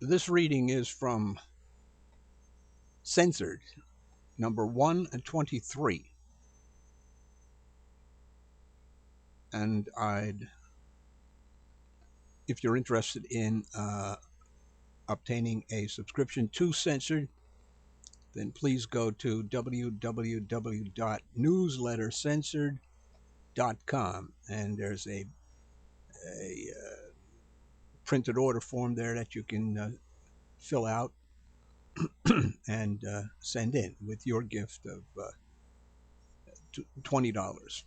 This reading is from Censored, number 123. And if you're interested in obtaining a subscription to Censored, then please go to www.newslettercensored.com, and there's a printed order form there that you can fill out and send in with your gift of $20.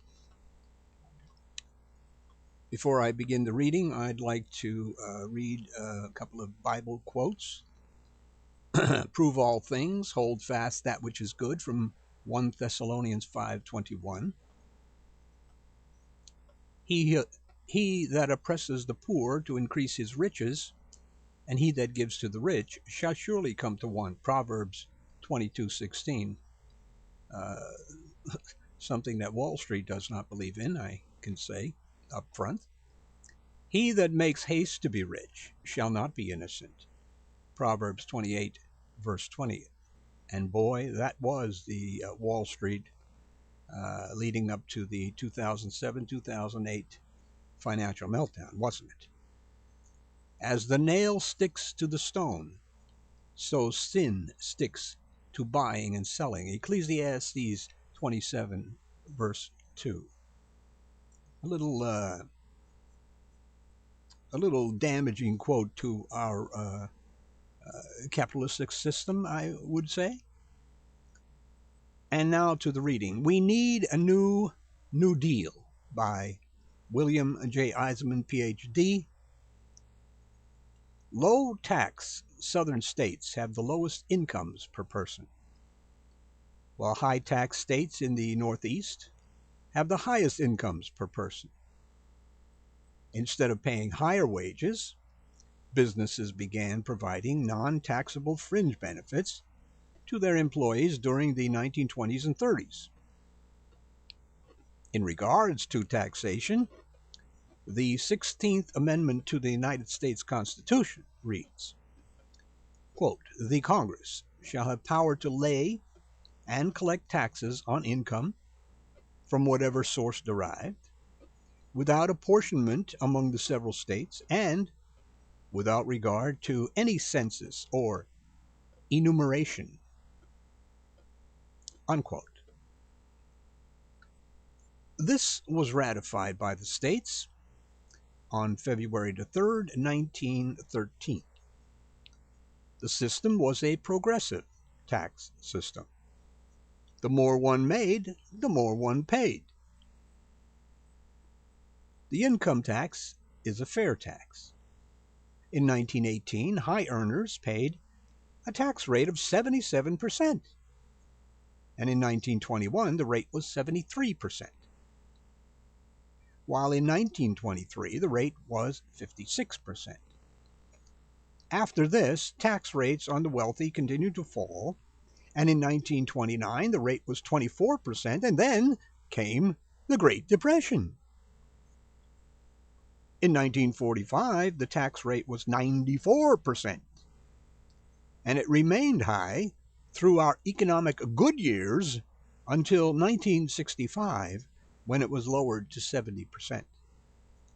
Before I begin the reading, I'd like to read a couple of Bible quotes. Prove all things, hold fast that which is good, from 1 Thessalonians 5:21. He that oppresses the poor to increase his riches, and he that gives to the rich shall surely come to want. Proverbs 22:16. Something that Wall Street does not believe in, I can say up front. He that makes haste to be rich shall not be innocent. Proverbs 28, verse 20. And boy, that was the Wall Street leading up to the 2007-2008 financial meltdown, wasn't it? As the nail sticks to the stone, so sin sticks to buying and selling. Ecclesiastes 27, verse 2. A little damaging quote to our capitalistic system, I would say. And now to the reading. We Need a New Deal by William J. Eisenman, Ph.D. Low-tax southern states have the lowest incomes per person, while high-tax states in the Northeast have the highest incomes per person. Instead of paying higher wages, businesses began providing non-taxable fringe benefits to their employees during the 1920s and 30s. In regards to taxation, the 16th Amendment to the United States Constitution reads, quote, "The Congress shall have power to lay and collect taxes on income from whatever source derived, without apportionment among the several states, and without regard to any census or enumeration." Unquote. This was ratified by the states on February the 3rd, 1913. The system was a progressive tax system. The more one made, the more one paid. The income tax is a fair tax. In 1918, high earners paid a tax rate of 77%, and in 1921 the rate was 73%, while in 1923 the rate was 56%. After this, tax rates on the wealthy continued to fall, and in 1929 the rate was 24%, and then came the Great Depression. In 1945, the tax rate was 94%, and it remained high through our economic good years until 1965, when it was lowered to 70%,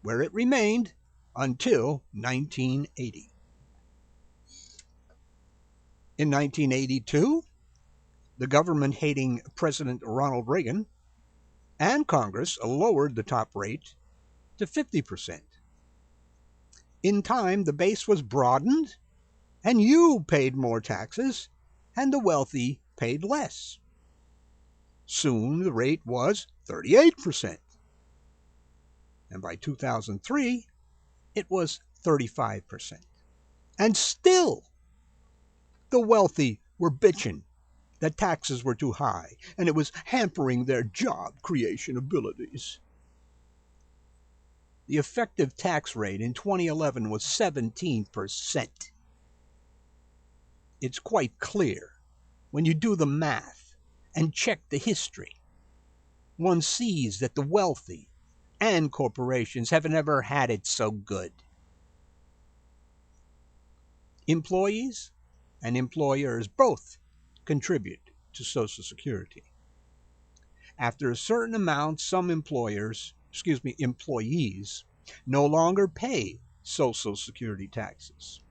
where it remained until 1980. In 1982, the government-hating President Ronald Reagan and Congress lowered the top rate to 50%. In time, the base was broadened, and you paid more taxes, and the wealthy paid less. Soon the rate was 38%, and by 2003, it was 35%. And still, the wealthy were bitching that taxes were too high, and it was hampering their job creation abilities. The effective tax rate in 2011 was 17%. It's quite clear when you do the math and check the history. One sees that the wealthy and corporations have never had it so good. Employees and employers both contribute to Social Security. After a certain amount, some employees no longer pay Social Security taxes.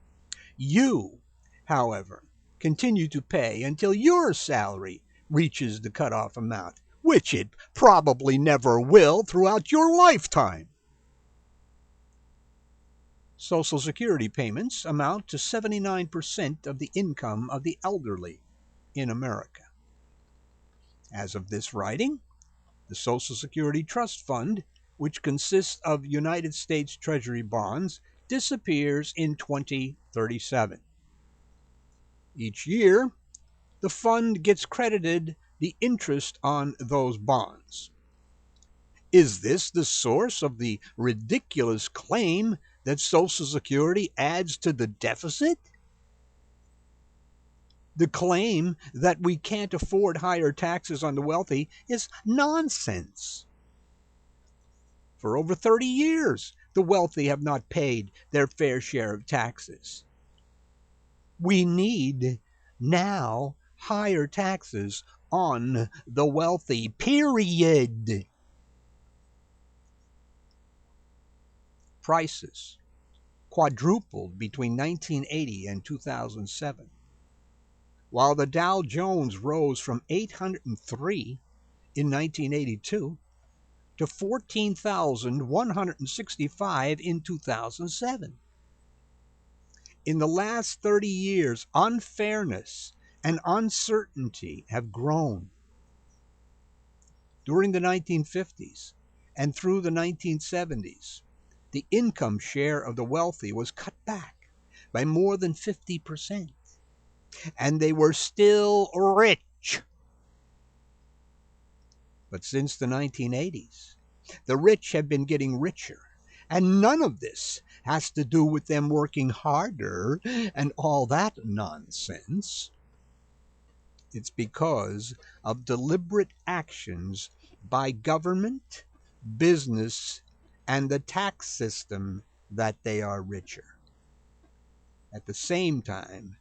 You, however, continue to pay until your salary reaches the cutoff amount, which it probably never will throughout your lifetime. Social Security payments amount to 79% of the income of the elderly in America. As of this writing, the Social Security Trust Fund, which consists of United States Treasury bonds, disappears in 2037. Each year, the fund gets credited the interest on those bonds. Is this the source of the ridiculous claim that Social Security adds to the deficit? The claim that we can't afford higher taxes on the wealthy is nonsense. For over 30 years, the wealthy have not paid their fair share of taxes. We need now higher taxes on the wealthy, period. Prices quadrupled between 1980 and 2007, while the Dow Jones rose from 803 in 1982 to 14,165 in 2007. In the last 30 years, unfairness and uncertainty have grown. During the 1950s and through the 1970s, the income share of the wealthy was cut back by more than 50%, and they were still rich. But since the 1980s, the rich have been getting richer, and none of this has to do with them working harder and all that nonsense. It's because of deliberate actions by government, business, and the tax system that they are richer. At the same time,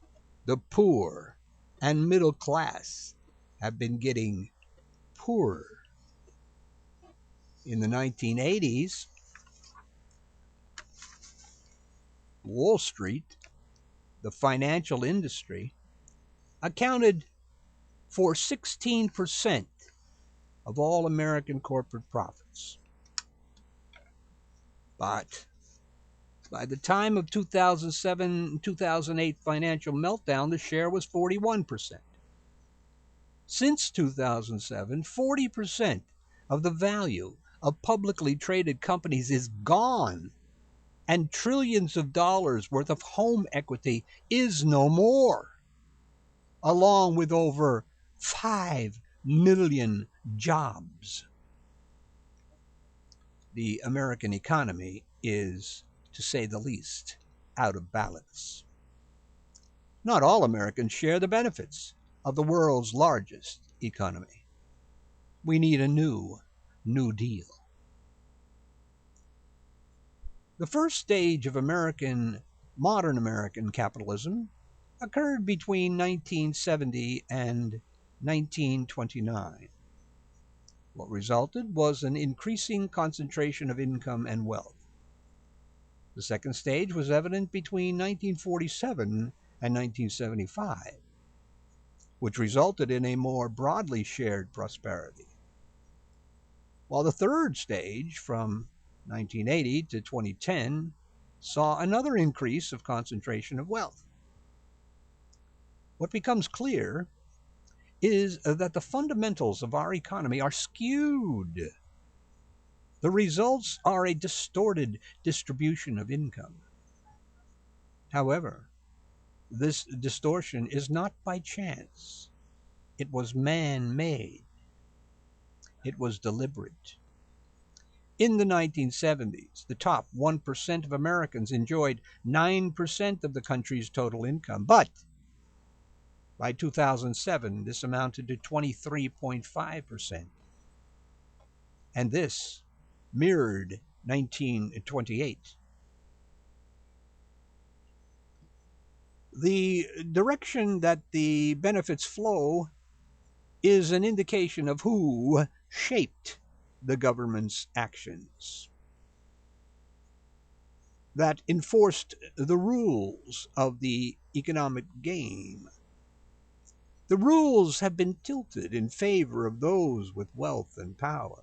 the poor and middle class have been getting poorer. In the 1980s, Wall Street, the financial industry, accounted for 16% of all American corporate profits. But by the time of 2007-2008 financial meltdown, the share was 41%. Since 2007, 40% of the value of publicly traded companies is gone, and trillions of dollars worth of home equity is no more, along with over 5 million jobs. The American economy is, to say the least, out of balance. Not all Americans share the benefits of the world's largest economy. We need a New Deal. The first stage of modern American capitalism occurred between 1970 and 1929. What resulted was an increasing concentration of income and wealth. The second stage was evident between 1947 and 1975, which resulted in a more broadly shared prosperity. While the third stage, from 1980 to 2010, saw another increase of concentration of wealth. What becomes clear is that the fundamentals of our economy are skewed. The results are a distorted distribution of income. However, this distortion is not by chance. It was man-made. It was deliberate. In the 1970s, the top 1% of Americans enjoyed 9% of the country's total income. But by 2007, this amounted to 23.5%. And this mirrored 1928. The direction that the benefits flow is an indication of who shaped the government's actions, that enforced the rules of the economic game. The rules have been tilted in favor of those with wealth and power.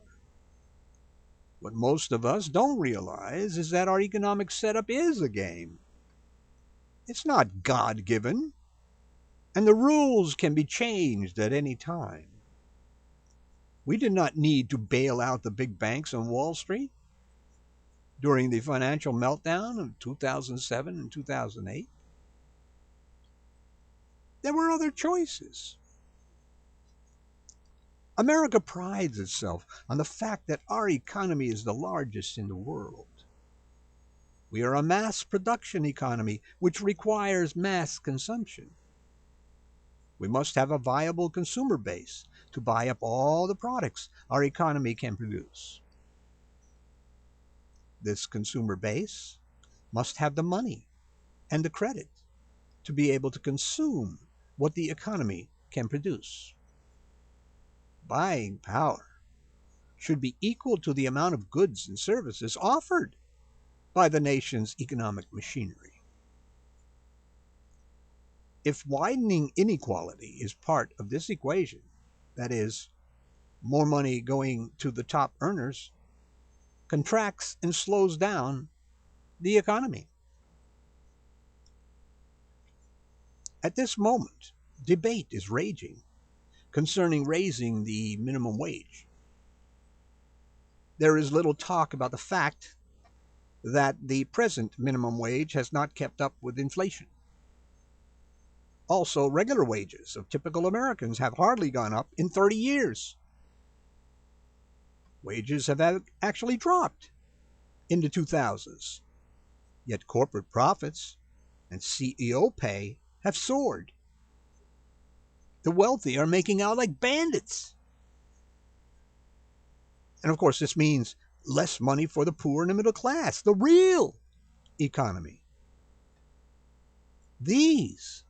What most of us don't realize is that our economic setup is a game. It's not God given, and the rules can be changed at any time. We did not need to bail out the big banks on Wall Street during the financial meltdown of 2007 and 2008. There were other choices. America prides itself on the fact that our economy is the largest in the world. We are a mass production economy, which requires mass consumption. We must have a viable consumer base to buy up all the products our economy can produce. This consumer base must have the money and the credit to be able to consume what the economy can produce. Buying power should be equal to the amount of goods and services offered by the nation's economic machinery. If widening inequality is part of this equation, that is, more money going to the top earners, contracts and slows down the economy. At this moment, debate is raging concerning raising the minimum wage. There is little talk about the fact that the present minimum wage has not kept up with inflation. Also, regular wages of typical Americans have hardly gone up in 30 years. Wages have actually dropped in the 2000s, yet corporate profits and CEO pay have soared. The wealthy are making out like bandits. And of course, this means less money for the poor and the middle class, the real economy. These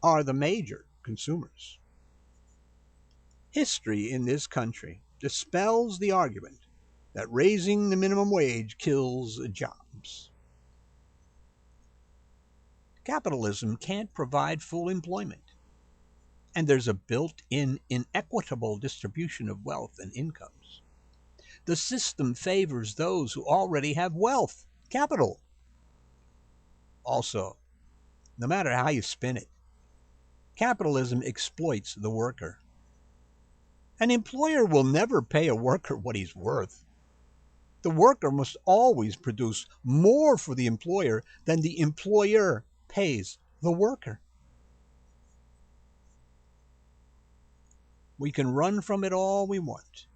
are the major consumers. History in this country dispels the argument that raising the minimum wage kills jobs. Capitalism can't provide full employment, and there's a built in inequitable distribution of wealth and incomes. The system favors those who already have wealth, capital. Also, no matter how you spin it, capitalism exploits the worker. An employer will never pay a worker what he's worth. The worker must always produce more for the employer than the employer pays the worker. We can run from it all we want,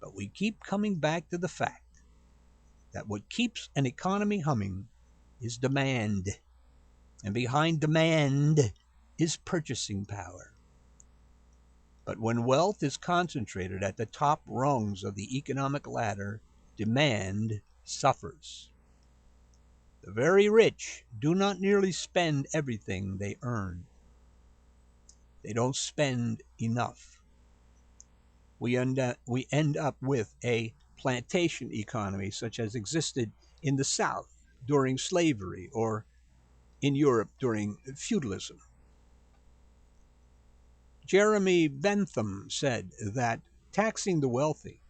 but we keep coming back to the fact that what keeps an economy humming is demand, and behind demand is purchasing power. But when wealth is concentrated at the top rungs of the economic ladder, demand suffers. The very rich do not nearly spend everything they earn. They don't spend enough. We end up with a plantation economy such as existed in the South during slavery or in Europe during feudalism. Jeremy Bentham said that taxing the wealthy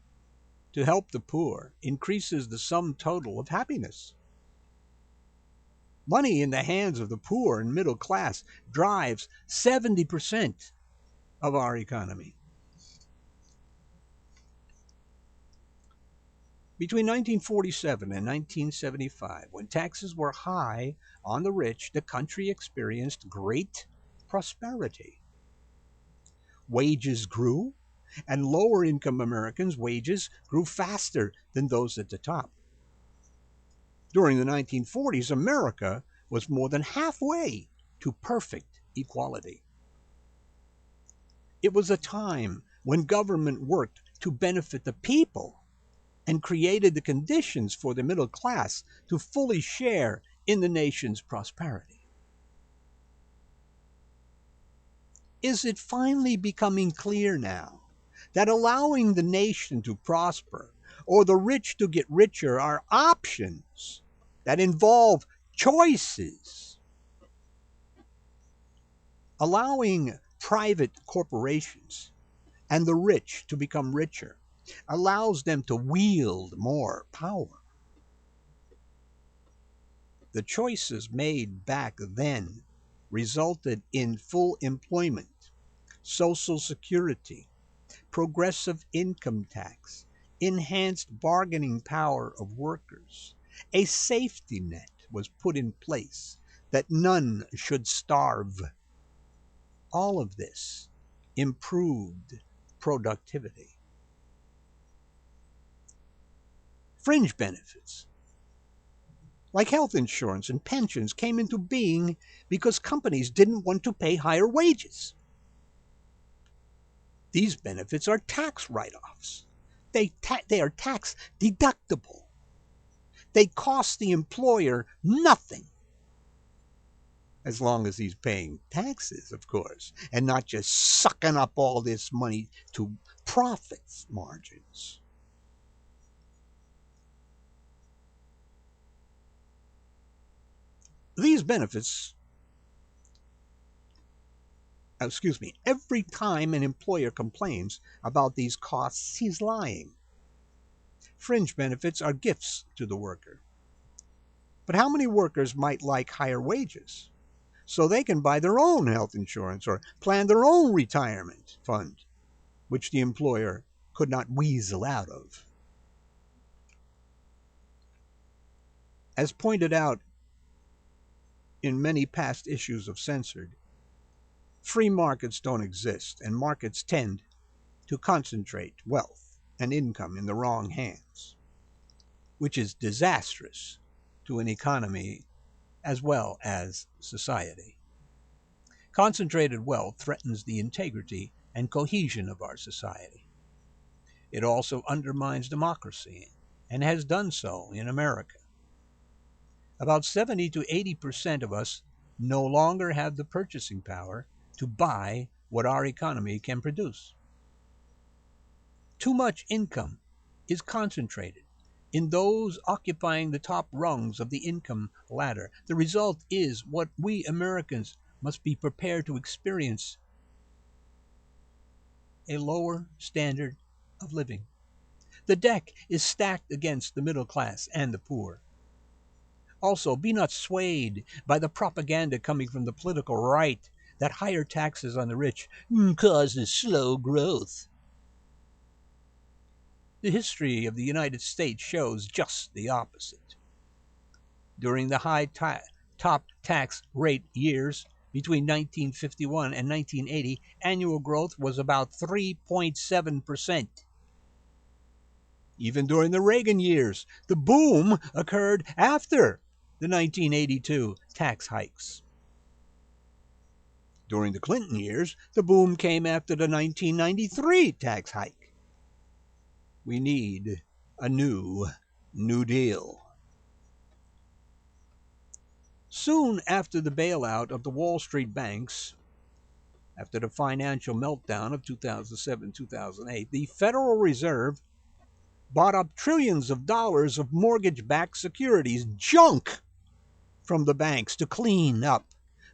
to help the poor increases the sum total of happiness. Money in the hands of the poor and middle class drives 70% of our economy. Between 1947 and 1975, when taxes were high on the rich, the country experienced great prosperity. Wages grew, and lower income Americans' wages grew faster than those at the top. During the 1940s, America was more than halfway to perfect equality. It was a time when government worked to benefit the people and created the conditions for the middle class to fully share in the nation's prosperity. Is it finally becoming clear now that allowing the nation to prosper or the rich to get richer are options that involve choices? Allowing private corporations and the rich to become richer allows them to wield more power. The choices made back then resulted in full employment, Social Security, progressive income tax, enhanced bargaining power of workers. A safety net was put in place that none should starve. All of this improved productivity. Fringe benefits, like health insurance and pensions, came into being because companies didn't want to pay higher wages. These benefits are tax write offs. They are tax deductible. They cost the employer nothing, as long as he's paying taxes, of course, and not just sucking up all this money to profit margins. These benefits, every time an employer complains about these costs, he's lying. Fringe benefits are gifts to the worker. But how many workers might like higher wages so they can buy their own health insurance or plan their own retirement fund, which the employer could not weasel out of? As pointed out in many past issues of Censored, free markets don't exist, and markets tend to concentrate wealth and income in the wrong hands, which is disastrous to an economy as well as society. Concentrated wealth threatens the integrity and cohesion of our society. It also undermines democracy and has done so in America. About 70 to 80% of us no longer have the purchasing power to buy what our economy can produce. Too much income is concentrated in those occupying the top rungs of the income ladder. The result is what we Americans must be prepared to experience: a lower standard of living. The deck is stacked against the middle class and the poor. Also, be not swayed by the propaganda coming from the political right that higher taxes on the rich causes slow growth. The history of the United States shows just the opposite. During the top tax rate years between 1951 and 1980, annual growth was about 3.7%. Even during the Reagan years, the boom occurred after the 1982 tax hikes. During the Clinton years, the boom came after the 1993 tax hike. We need a New Deal. Soon after the bailout of the Wall Street banks, after the financial meltdown of 2007-2008, the Federal Reserve bought up trillions of dollars of mortgage-backed securities, junk, from the banks to clean up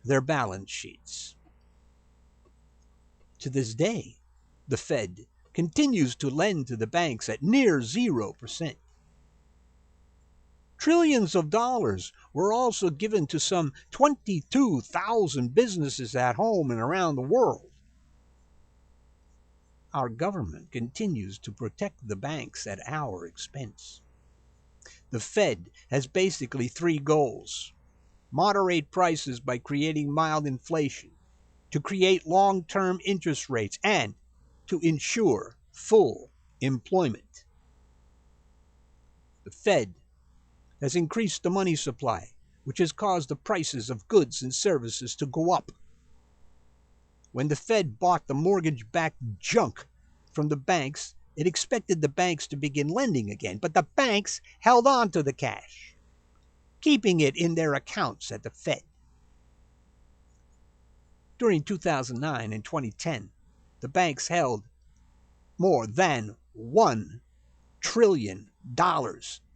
their balance sheets. To this day, the Fed continues to lend to the banks at near 0%. Trillions of dollars were also given to some 22,000 businesses at home and around the world. Our government continues to protect the banks at our expense. The Fed has basically three goals: moderate prices by creating mild inflation, to create long-term interest rates, and to ensure full employment. The Fed has increased the money supply, which has caused the prices of goods and services to go up. When the Fed bought the mortgage-backed junk from the banks, it expected the banks to begin lending again, but the banks held on to the cash, keeping it in their accounts at the Fed. During 2009 and 2010, the banks held more than $1 trillion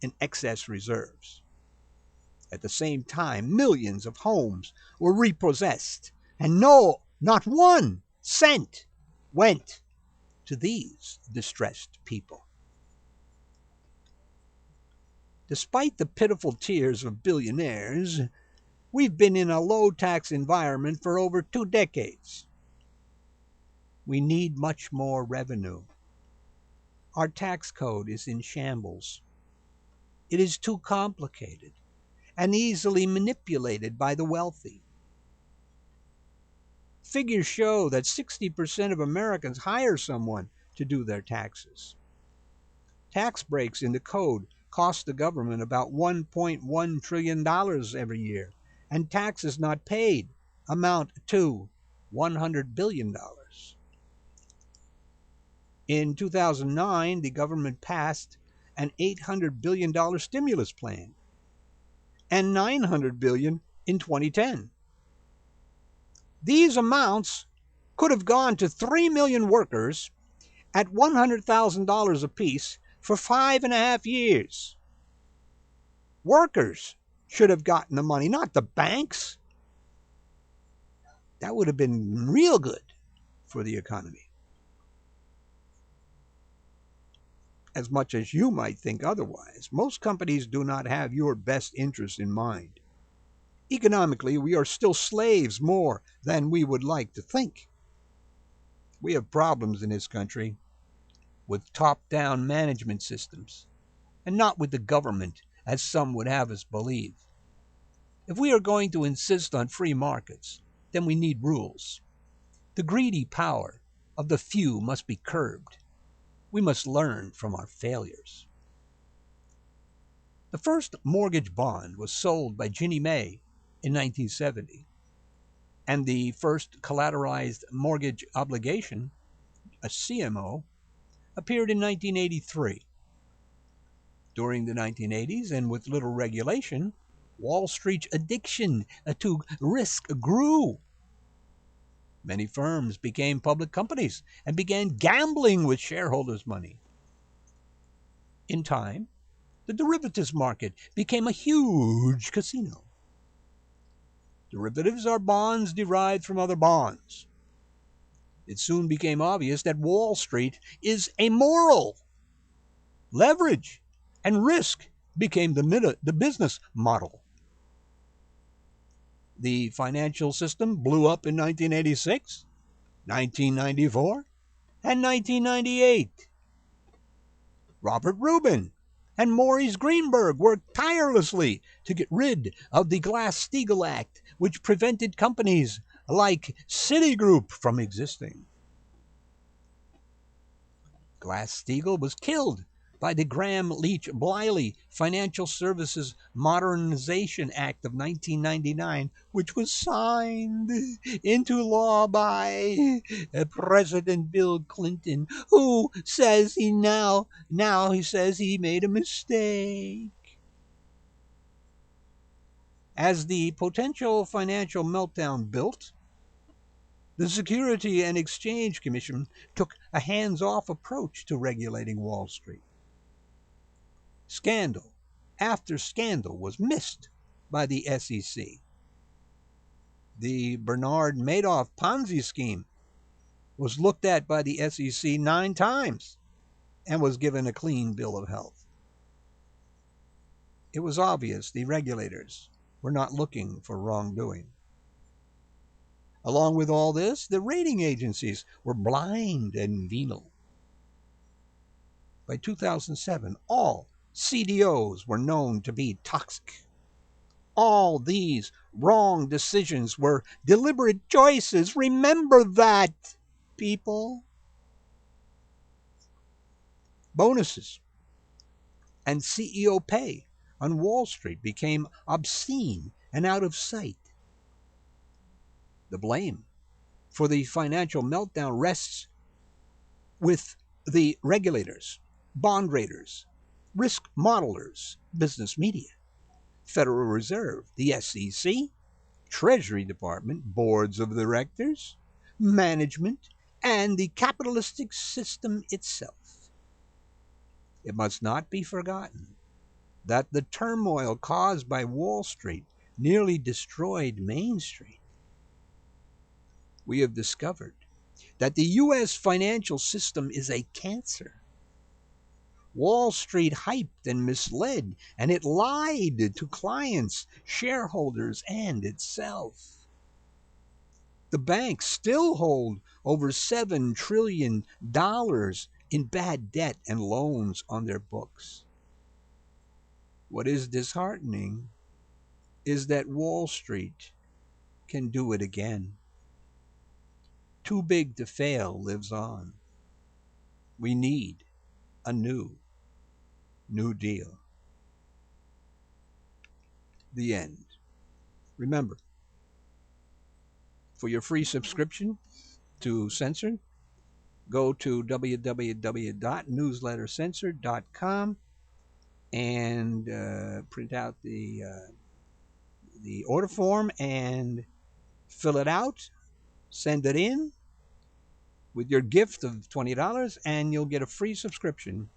in excess reserves. At the same time, millions of homes were repossessed, and not 1 cent went to these distressed people. Despite the pitiful tears of billionaires, we've been in a low tax environment for over 2 decades. We need much more revenue. Our tax code is in shambles. It is too complicated and easily manipulated by the wealthy. Figures show that 60% of Americans hire someone to do their taxes. Tax breaks in the code cost the government about $1.1 trillion every year, and taxes not paid amount to $100 billion. In 2009, the government passed an $800 billion stimulus plan and $900 billion in 2010. These amounts could have gone to 3 million workers at $100,000 apiece for 5.5 years. Workers should have gotten the money, not the banks. That would have been real good for the economy. As much as you might think otherwise, most companies do not have your best interest in mind. Economically, we are still slaves more than we would like to think. We have problems in this country with top-down management systems, and not with the government, as some would have us believe. If we are going to insist on free markets, then we need rules. The greedy power of the few must be curbed. We must learn from our failures. The first mortgage bond was sold by Ginnie Mae in 1970, and the first collateralized mortgage obligation, a CMO, appeared in 1983. During the 1980s, and with little regulation, Wall Street's addiction to risk grew. Many firms became public companies and began gambling with shareholders' money. In time, the derivatives market became a huge casino. Derivatives are bonds derived from other bonds. It soon became obvious that Wall Street is amoral. Leverage and risk became the business model. The financial system blew up in 1986, 1994, and 1998. Robert Rubin and Maurice Greenberg worked tirelessly to get rid of the Glass-Steagall Act, which prevented companies like Citigroup from existing. Glass-Steagall was killed by the Gramm-Leach-Bliley Financial Services Modernization Act of 1999, which was signed into law by President Bill Clinton, who says he says he made a mistake. As the potential financial meltdown built, the Security and Exchange Commission took a hands-off approach to regulating Wall Street. Scandal after scandal was missed by the SEC. The Bernard Madoff Ponzi scheme was looked at by the SEC 9 times and was given a clean bill of health. It was obvious the regulators were not looking for wrongdoing. Along with all this, the rating agencies were blind and venal. By 2007, all CDOs were known to be toxic. All these wrong decisions were deliberate choices. Remember that, people. Bonuses and CEO pay on Wall Street became obscene and out of sight. The blame for the financial meltdown rests with the regulators, bond raters, risk modelers, business media, Federal Reserve, the SEC, Treasury Department, boards of directors, management, and the capitalistic system itself. It must not be forgotten that the turmoil caused by Wall Street nearly destroyed Main Street. We have discovered that the U.S. financial system is a cancer. Wall Street hyped and misled, and it lied to clients, shareholders, and itself. The banks still hold over $7 trillion in bad debt and loans on their books. What is disheartening is that Wall Street can do it again. Too big to fail lives on. We need a New Deal. The end. Remember, for your free subscription to Censored, go to www.newslettercensored.com and print out the order form and fill it out, send it in with your gift of $20, and you'll get a free subscription,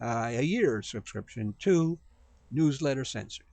a year subscription to Newsletter Censored.